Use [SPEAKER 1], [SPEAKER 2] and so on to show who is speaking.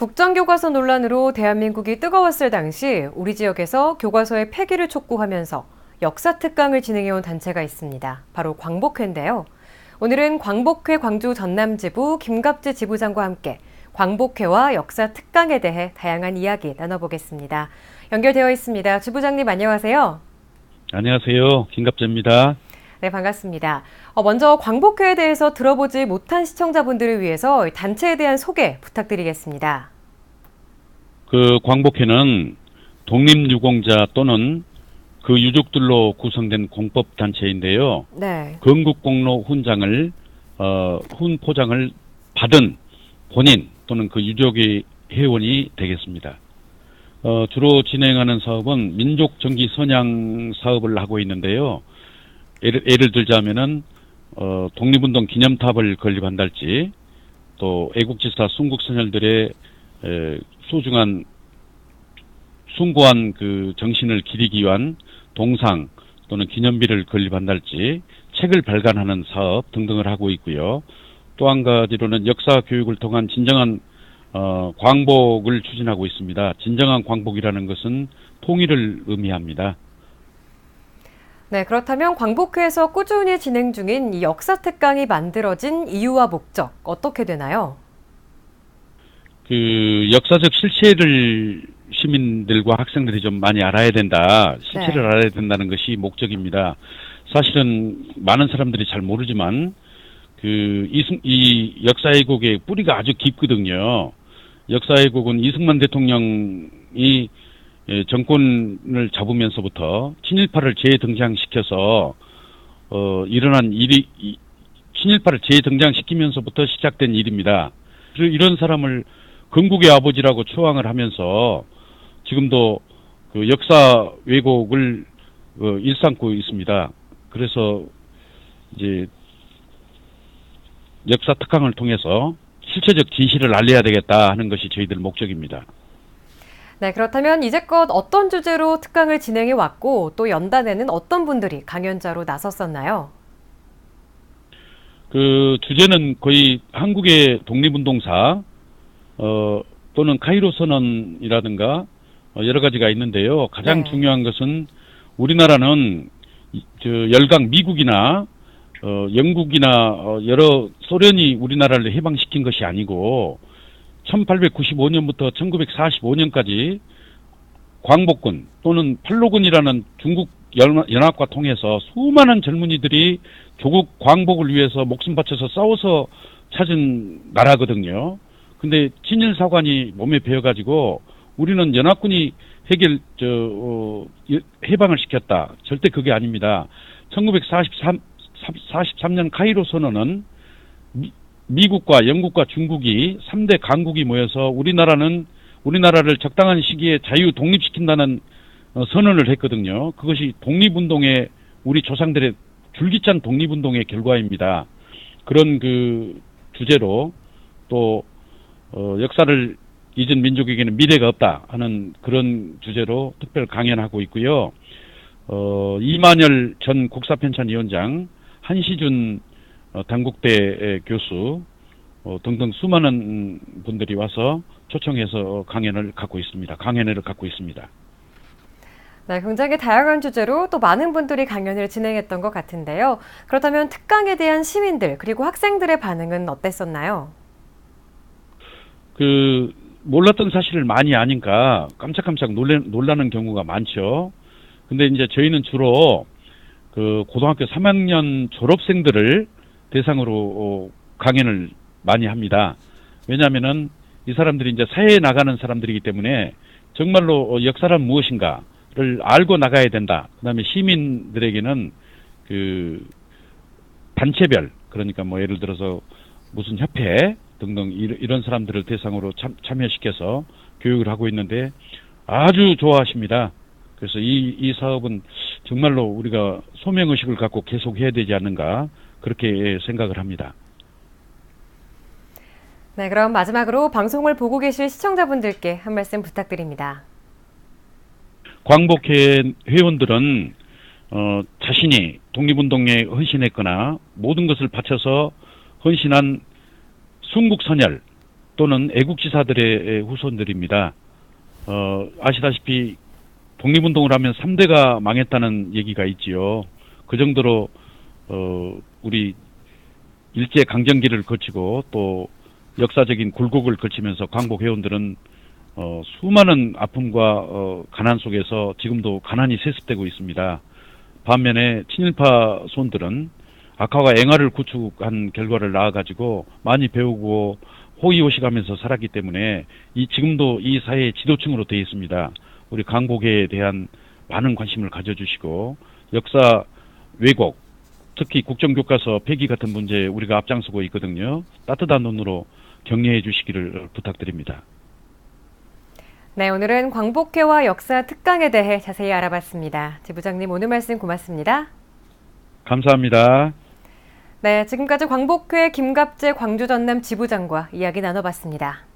[SPEAKER 1] 국정교과서 논란으로 대한민국이 뜨거웠을 당시 우리 지역에서 교과서의 폐기를 촉구하면서 역사 특강을 진행해온 단체가 있습니다. 바로 광복회인데요. 오늘은 광복회 광주 전남지부 김갑재 지부장과 함께 광복회와 역사 특강에 대해 다양한 이야기 나눠보겠습니다. 연결되어 있습니다. 지부장님 안녕하세요.
[SPEAKER 2] 안녕하세요. 김갑재입니다.
[SPEAKER 1] 네, 반갑습니다. 먼저 광복회에 대해서 들어보지 못한 시청자분들을 위해서 단체에 대한 소개 부탁드리겠습니다.
[SPEAKER 2] 광복회는 독립유공자 또는 그 유족들로 구성된 공법단체인데요.
[SPEAKER 1] 네.
[SPEAKER 2] 건국공로 훈포장을 받은 본인 또는 그 유족의 회원이 되겠습니다. 주로 진행하는 사업은 민족정기 선양 사업을 하고 있는데요. 예를 들자면은 독립운동 기념탑을 건립한달지, 또 애국지사 순국선열들의 숭고한 그 정신을 기리기 위한 동상 또는 기념비를 건립한달지, 책을 발간하는 사업 등등을 하고 있고요. 또 한 가지로는 역사 교육을 통한 진정한 광복을 추진하고 있습니다. 진정한 광복이라는 것은 통일을 의미합니다.
[SPEAKER 1] 네, 그렇다면 광복회에서 꾸준히 진행 중인 이 역사 특강이 만들어진 이유와 목적 어떻게 되나요?
[SPEAKER 2] 역사적 실체를 시민들과 학생들이 좀 많이 알아야 된다. 실체를 알아야 된다는 것이 목적입니다. 사실은 많은 사람들이 잘 모르지만 이 역사 왜곡의 뿌리가 아주 깊거든요. 역사 왜곡은 이승만 대통령이 정권을 잡으면서부터 친일파를 재등장시켜서 일어난 일이, 친일파를 재등장시키면서부터 시작된 일입니다. 이런 사람을 건국의 아버지라고 추앙을 하면서 지금도 그 역사 왜곡을 일삼고 있습니다. 그래서 이제 역사 특강을 통해서 실체적 진실을 알려야 되겠다 하는 것이 저희들 목적입니다.
[SPEAKER 1] 네, 그렇다면 이제껏 어떤 주제로 특강을 진행해 왔고 또 연단에는 어떤 분들이 강연자로 나섰었나요?
[SPEAKER 2] 주제는 거의 한국의 독립운동사 또는 카이로 선언이라든가 여러 가지가 있는데요. 가장 중요한 것은 우리나라는 열강 미국이나 영국이나 여러 소련이 우리나라를 해방시킨 것이 아니고 1895년부터 1945년까지 광복군 또는 팔로군이라는 중국 연합과 통해서 수많은 젊은이들이 조국 광복을 위해서 목숨 바쳐서 싸워서 찾은 나라거든요. 근데 친일 사관이 몸에 배어가지고 우리는 연합군이 해방을 시켰다. 절대 그게 아닙니다. 1943년 카이로 선언은 미국과 영국과 중국이 3대 강국이 모여서 우리나라를 적당한 시기에 자유 독립시킨다는 선언을 했거든요. 그것이 독립운동의 우리 조상들의 줄기찬 독립운동의 결과입니다. 그런 주제로 또 역사를 잊은 민족에게는 미래가 없다 하는 그런 주제로 특별 강연하고 있고요. 이만열 전 국사편찬위원장, 한시준 단국대 교수 등등 수많은 분들이 와서 초청해서 강연회를 갖고 있습니다.
[SPEAKER 1] 네, 굉장히 다양한 주제로 또 많은 분들이 강연을 진행했던 것 같은데요. 그렇다면 특강에 대한 시민들 그리고 학생들의 반응은 어땠었나요?
[SPEAKER 2] 몰랐던 사실을 많이 아니까 깜짝깜짝 놀라는 경우가 많죠. 근데 이제 저희는 주로 고등학교 3학년 졸업생들을 대상으로 강연을 많이 합니다. 왜냐하면은 이 사람들이 이제 사회에 나가는 사람들이기 때문에 정말로 역사란 무엇인가를 알고 나가야 된다. 그다음에 시민들에게는 단체별, 그러니까 뭐 예를 들어서 무슨 협회 등등 이런 사람들을 대상으로 참여시켜서 교육을 하고 있는데 아주 좋아하십니다. 그래서 이 사업은 정말로 우리가 소명의식을 갖고 계속해야 되지 않는가 그렇게 생각을 합니다.
[SPEAKER 1] 네, 그럼 마지막으로 방송을 보고 계실 시청자분들께 한 말씀 부탁드립니다.
[SPEAKER 2] 광복회 회원들은 자신이 독립운동에 헌신했거나 모든 것을 바쳐서 헌신한 순국선열 또는 애국지사들의 후손들입니다. 아시다시피 독립운동을 하면 3대가 망했다는 얘기가 있지요. 그 정도로 우리 일제 강점기를 거치고 또 역사적인 굴곡을 거치면서 광복 회원들은 수많은 아픔과 가난 속에서 지금도 가난이 세습되고 있습니다. 반면에 친일파 손들은 악화가 eng화를 구축한 결과를 낳아가지고 많이 배우고 호의호식하면서 살았기 때문에 지금도 이 사회의 지도층으로 되어 있습니다. 우리 광복회에 대한 많은 관심을 가져주시고 역사 왜곡, 특히 국정교과서 폐기 같은 문제에 우리가 앞장서고 있거든요. 따뜻한 눈으로 격려해 주시기를 부탁드립니다.
[SPEAKER 1] 네, 오늘은 광복회와 역사 특강에 대해 자세히 알아봤습니다. 지부장님 오늘 말씀 고맙습니다.
[SPEAKER 2] 감사합니다.
[SPEAKER 1] 네, 지금까지 광복회 김갑재 광주 전남 지부장과 이야기 나눠봤습니다.